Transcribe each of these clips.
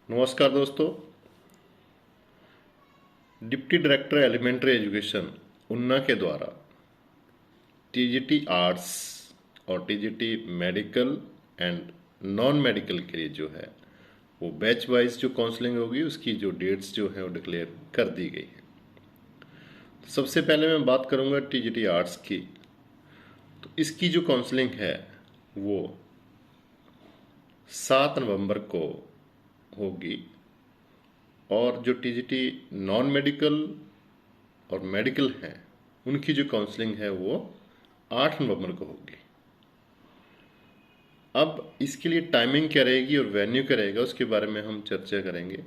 नमस्कार दोस्तों। Deputy director elementary education उन्ना के द्वारा टीजीटी आर्ट्स और TGT medical and non medical के लिए जो है वो बैच वाइज जो काउंसलिंग होगी उसकी जो डेट्स जो है वो डिक्लेयर कर दी गई है। तो सबसे पहले मैं बात करूंगा टीजीटी आर्ट्स की। तो इसकी जो काउंसलिंग है वो 7 नवंबर को होगी और जो टीजीटी नॉन मेडिकल और मेडिकल हैं उनकी जो काउंसलिंग है वो 8 नवंबर को होगी। अब इसके लिए टाइमिंग क्या रहेगी और वेन्यू क्या रहेगा उसके बारे में हम चर्चा करेंगे।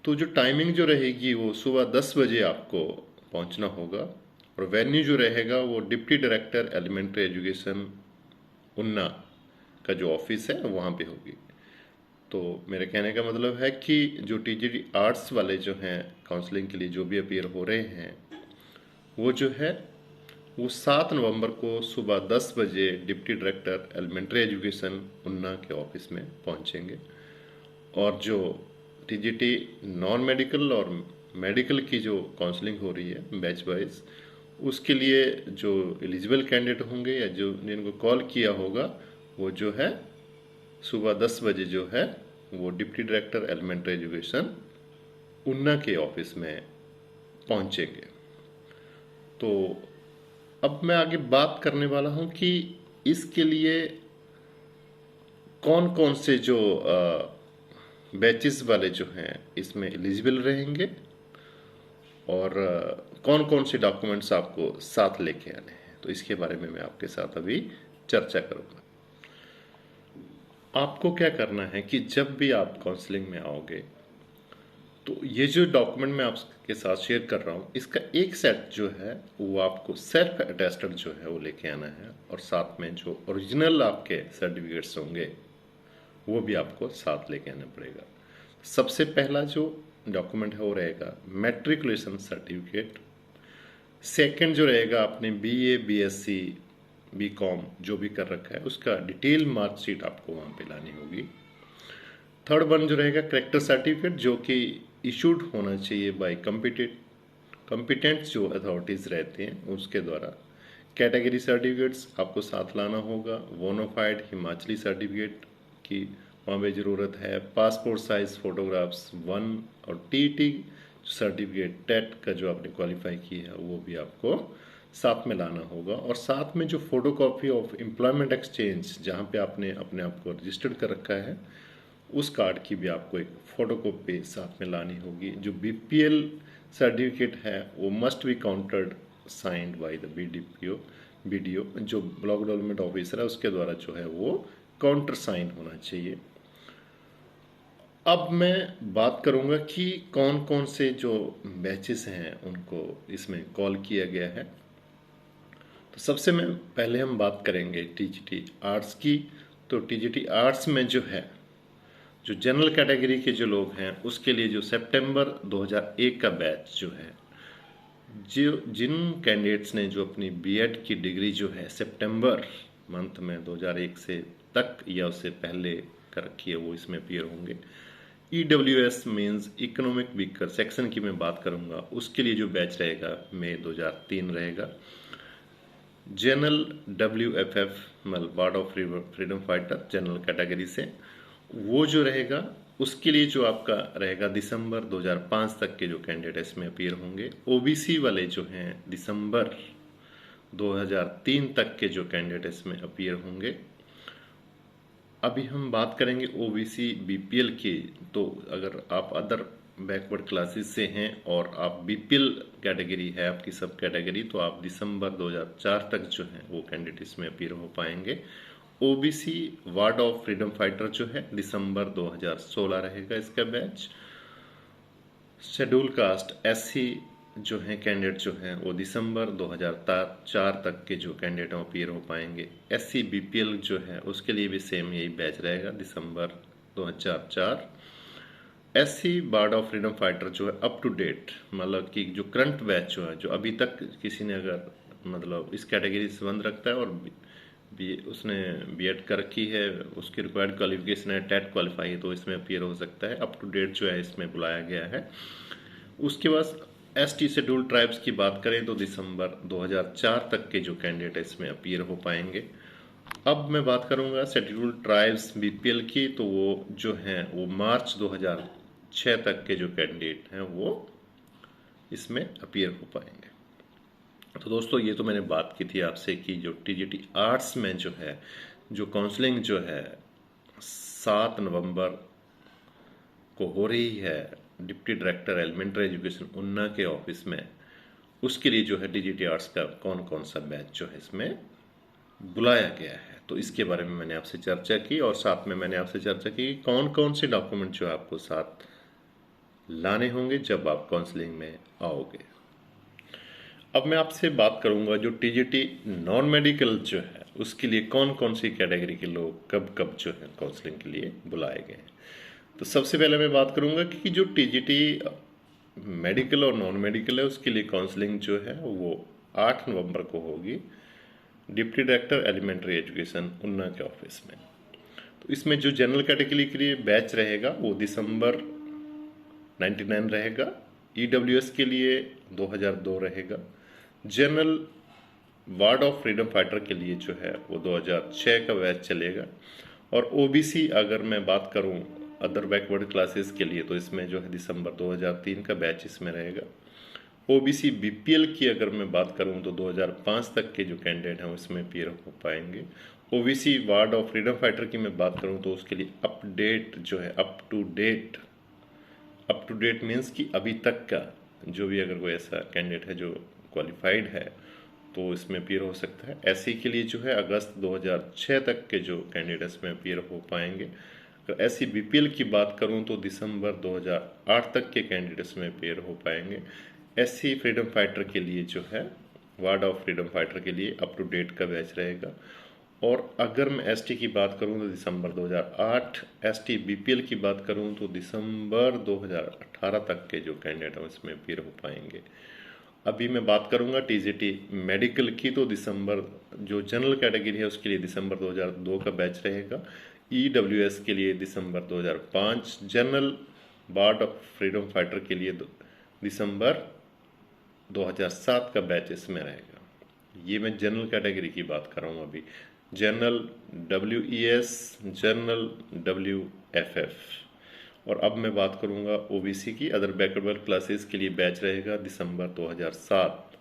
तो जो टाइमिंग जो रहेगी वो सुबह 10 बजे आपको पहुंचना होगा और वेन्यू जो रहेगा वो डिप्टी डायरेक्टर एलिमेंट्री एजुकेशन उन्ना का जो ऑफिस है वहाँ पे होगी। तो मेरे कहने का मतलब है कि जो टीजीटी आर्ट्स वाले जो हैं काउंसलिंग के लिए जो भी अपीयर हो रहे हैं वो जो है वो 7 नवंबर को सुबह 10 बजे डिप्टी डायरेक्टर एलिमेंट्री एजुकेशन उन्ना के ऑफिस में पहुंचेंगे। और जो टीजीटी नॉन मेडिकल और मेडिकल की जो काउंसलिंग हो रही है बैच वाइज उसके लिए जो एलिजिबल कैंडिडेट होंगे या जो जिनको कॉल किया होगा वो जो है सुबह 10 बजे जो है वो डिप्टी डायरेक्टर एलिमेंट्री एजुकेशन उन्ना के ऑफिस में पहुंचेंगे। तो अब मैं आगे बात करने वाला हूं कि इसके लिए कौन कौन से जो बैचेस वाले जो हैं इसमें एलिजिबल रहेंगे और कौन कौन से डॉक्यूमेंट्स आपको साथ लेके आने हैं। तो इसके बारे में मैं आपके साथ अभी चर्चा करूंगा। आपको क्या करना है कि जब भी आप काउंसलिंग में आओगे तो ये जो डॉक्यूमेंट मैं आपके साथ शेयर कर रहा हूँ इसका एक सेट जो है वो आपको सेल्फ अटेस्टेड जो है वो लेके आना है और साथ में जो ओरिजिनल आपके सर्टिफिकेट्स होंगे वो भी आपको साथ लेके आना पड़ेगा। सबसे पहला जो डॉक्यूमेंट है वो रहेगा मैट्रिकुलेशन सर्टिफिकेट। सेकंड जो रहेगा आपने बीए बीएससी बीकॉम जो भी कर रखा है उसका डिटेल मार्कशीट आपको वहाँ पे लानी होगी। थर्ड वन जो रहेगा करेक्टर सर्टिफिकेट जो कि इशूड होना चाहिए बाय कॉम्पिटेंट जो अथॉरिटीज़ रहते हैं उसके द्वारा। कैटेगरी सर्टिफिकेट्स आपको साथ लाना होगा। बोनाफाइड हिमाचली सर्टिफिकेट की वहाँ पे ज़रूरत है। पासपोर्ट साइज फ़ोटोग्राफ्स 1 और टीटी सर्टिफिकेट टेट का जो आपने क्वालिफाई किया है वो भी आपको साथ में लाना होगा। और साथ में जो फोटोकॉपी ऑफ एम्प्लॉयमेंट एक्सचेंज जहाँ पे आपने अपने आप को रजिस्टर्ड कर रखा है उस कार्ड की भी आपको एक फोटोकॉपी साथ में लानी होगी। जो बीपीएल सर्टिफिकेट है वो must be countered signed by the BDO जो ब्लॉक डेवलपमेंट ऑफिसर है उसके द्वारा जो है वो काउंटर साइन होना चाहिए। अब मैं बात करूंगा कि कौन कौन से जो बैचेस हैं उनको इसमें कॉल किया गया है। तो सबसे में पहले हम बात करेंगे टीजीटी आर्ट्स की। तो टीजीटी आर्ट्स में जो है जो जनरल कैटेगरी के जो लोग हैं उसके लिए जो सितंबर 2001 का बैच जो है जो जिन कैंडिडेट्स ने जो अपनी बीएड की डिग्री जो है सितंबर मंथ में 2001 से तक या उससे पहले कर रखी है वो इसमें अपीयर होंगे। EWS means economic weaker section की मैं बात करूंगा उसके लिए जो बैच रहेगा मई 2003 रहेगा। जनरल WFF मतलब ward of freedom fighter general category से वो जो रहेगा उसके लिए जो आपका रहेगा दिसंबर 2005 तक के जो कैंडिडेट इसमें अपीयर होंगे। ओबीसी वाले जो हैं दिसंबर 2003 तक के जो कैंडिडेट इसमें अपीयर होंगे। अभी हम बात करेंगे ओबीसी बीपीएल की। तो अगर आप अदर बैकवर्ड क्लासेस से हैं और आप बीपीएल कैटेगरी है आपकी सब कैटेगरी तो आप दिसंबर 2004 तक जो है वो कैंडिडेट इसमें अपीयर हो पाएंगे। OBC ward of freedom fighter जो है दिसंबर 2016 रहेगा इसका बैच। शेड्यूल कास्ट एससी जो है कैंडिडेट जो हैं वो दिसंबर 2004 तक के जो कैंडिडेट अपीयर हो पाएंगे। एससी बीपीएल जो है उसके लिए भी सेम यही बैच रहेगा दिसंबर 2004। SC ward of freedom fighter जो है अप टू डेट मतलब कि जो करंट बैच जो है जो अभी तक किसी ने अगर मतलब इस कैटेगरी से संबंध रखता है और उसने बीएड कर रखी है, उसकी रिक्वायर्ड क्वालिफिकेशन है टेट क्वालिफाई है, तो इसमें अपीयर हो सकता है। अप टू डेट जो है इसमें बुलाया गया है। उसके बाद एसटी शेड्यूल ट्राइब्स की बात करें तो दिसंबर 2004 तक के जो कैंडिडेट इसमें अपीयर हो पाएंगे। अब मैं बात करूंगा शेड्यूल ट्राइब्स बीपीएल की, तो वो जो हैं वो मार्च 2006 तक के जो कैंडिडेट हैं वो इसमें अपीयर हो पाएंगे। तो दोस्तों ये तो मैंने बात की थी आपसे कि जो टीजीटी आर्ट्स में जो है जो काउंसलिंग जो है 7 नवंबर को हो रही है डिप्टी डायरेक्टर एलिमेंट्री एजुकेशन उन्ना के ऑफिस में, उसके लिए जो है टीजीटी आर्ट्स का कौन कौन सा बैच जो है इसमें बुलाया गया है, तो इसके बारे में मैंने आपसे चर्चा की। और साथ में मैंने आपसे चर्चा की कि कौन कौन से डॉक्यूमेंट जो आपको साथ लाने होंगे जब आप काउंसलिंग में आओगे। अब मैं आपसे बात करूंगा जो टीजीटी नॉन मेडिकल जो है उसके लिए कौन कौन सी कैटेगरी के लोग कब कब जो है काउंसलिंग के लिए बुलाए गए हैं। तो सबसे पहले मैं बात करूंगा कि जो टीजीटी मेडिकल और नॉन मेडिकल है उसके लिए काउंसलिंग जो है वो 8 नवंबर को होगी डिप्टी डायरेक्टर एलिमेंट्री एजुकेशन उन्ना के ऑफिस में। तो इसमें जो जनरल कैटेगरी के लिए बैच रहेगा वो दिसंबर 99 रहेगा, ईडब्ल्यूएस के लिए 2002 रहेगा, general ward of freedom fighter के लिए जो है वो 2006 का बैच चलेगा, और ओबीसी अगर मैं बात करूं अदर बैकवर्ड क्लासेस के लिए तो इसमें जो है दिसंबर 2003 का बैच इसमें रहेगा। ओबीसी बीपीएल की अगर मैं बात करूं तो 2005 तक के जो कैंडिडेट हैं उसमें अपीयर हो पाएंगे। OBC ward of freedom fighter की मैं बात करूं तो उसके लिए अपडेट जो है अप टू डेट मीन्स कि अभी तक का जो भी अगर कोई ऐसा कैंडिडेट है जो क्वालिफाइड है तो इसमें अपीयर हो सकता है। एससी के लिए जो है अगस्त 2006 तक के जो कैंडिडेट इसमें अपीयर हो पाएंगे। अगर एससी बीपीएल की बात करूं तो दिसंबर 2008 तक के कैंडिडेट्स में अपीयर हो पाएंगे। एससी फ्रीडम फाइटर के लिए जो है वार्ड ऑफ फ्रीडम फाइटर के लिए अप टू डेट का बैच रहेगा। और अगर मैं एसटी की बात करूं तो दिसंबर 2008, एसटी बीपीएल की बात करूं तो दिसंबर 2018 तक के जो कैंडिडेट हैं इसमें अपीयर हो पाएंगे। अभी मैं बात करूंगा टीजीटी मेडिकल की, तो दिसंबर जो जनरल कैटेगरी है उसके लिए दिसंबर 2002 का बैच रहेगा, ईडब्ल्यूएस के लिए दिसंबर 2005, general ward of freedom fighter के लिए दिसंबर 2007 का बैच इसमें रहेगा। ये मैं जनरल कैटेगरी की बात कर रहा हूँ अभी। General WES, general WFF. और अब मैं बात करूंगा ओबीसी की, अदर बैकवर्ड क्लासेस के लिए बैच रहेगा दिसंबर 2007।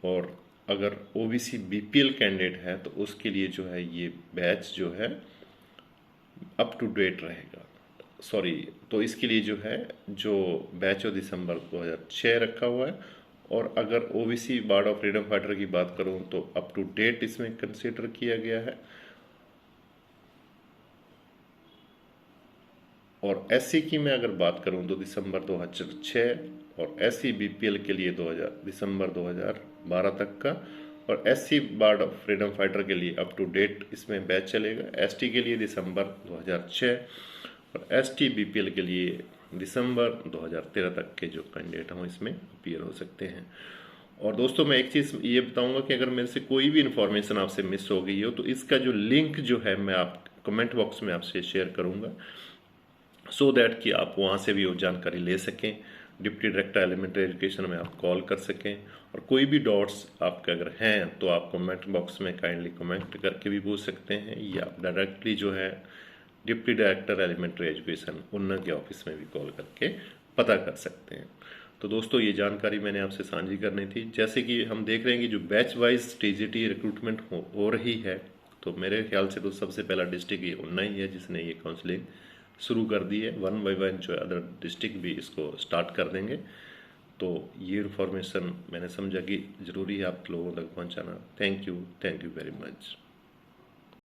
और अगर ओबीसी बीपीएल कैंडिडेट है तो उसके लिए जो है ये बैच जो है अप टू डेट रहेगा, तो इसके लिए जो है जो बैच हो दिसंबर 2006 रखा हुआ है। और अगर OBC ward of freedom fighter की बात करूं तो अप टू डेट इसमें कंसीडर किया गया है। और एससी की मैं अगर बात करूं तो दिसंबर 2006, और एससी बीपीएल के लिए दिसंबर 2012 तक का, और SC ward of freedom fighter के लिए अप टू डेट इसमें बैच चलेगा। एसटी के लिए दिसंबर 2006 और एसटी बीपीएल के लिए दिसंबर 2013 तक के जो कैंडिडेट हैं इसमें अपीयर हो सकते हैं। और दोस्तों मैं एक चीज़ ये बताऊंगा कि अगर मेरे से कोई भी इन्फॉर्मेशन आपसे मिस हो गई हो तो इसका जो लिंक जो है मैं आप कमेंट बॉक्स में आपसे शेयर करूंगा, सो दैट कि आप वहाँ से भी वो जानकारी ले सकें, डिप्टी डायरेक्टर एलिमेंट्री एजुकेशन में आप कॉल कर सकें। और कोई भी डाउट्स आपके अगर हैं तो आप कमेंट बॉक्स में काइंडली कमेंट करके भी पूछ सकते हैं, या आप डायरेक्टली जो है डिप्टी डायरेक्टर एलिमेंट्री एजुकेशन उन्ना के ऑफिस में भी कॉल करके पता कर सकते हैं। तो दोस्तों ये जानकारी मैंने आपसे साझी करनी थी। जैसे कि हम देख रहे हैं कि जो बैच वाइज टीजीटी रिक्रूटमेंट हो रही है, तो मेरे ख्याल से तो सबसे पहला डिस्ट्रिक्ट ये उन्ना ही है जिसने ये काउंसलिंग शुरू कर दी है। 1 बाय 1 जो अदर डिस्ट्रिक्ट भी इसको स्टार्ट कर देंगे। तो ये इन्फॉर्मेशन मैंने समझा कि ज़रूरी है आप लोगों तक पहुंचाना। Thank you very much.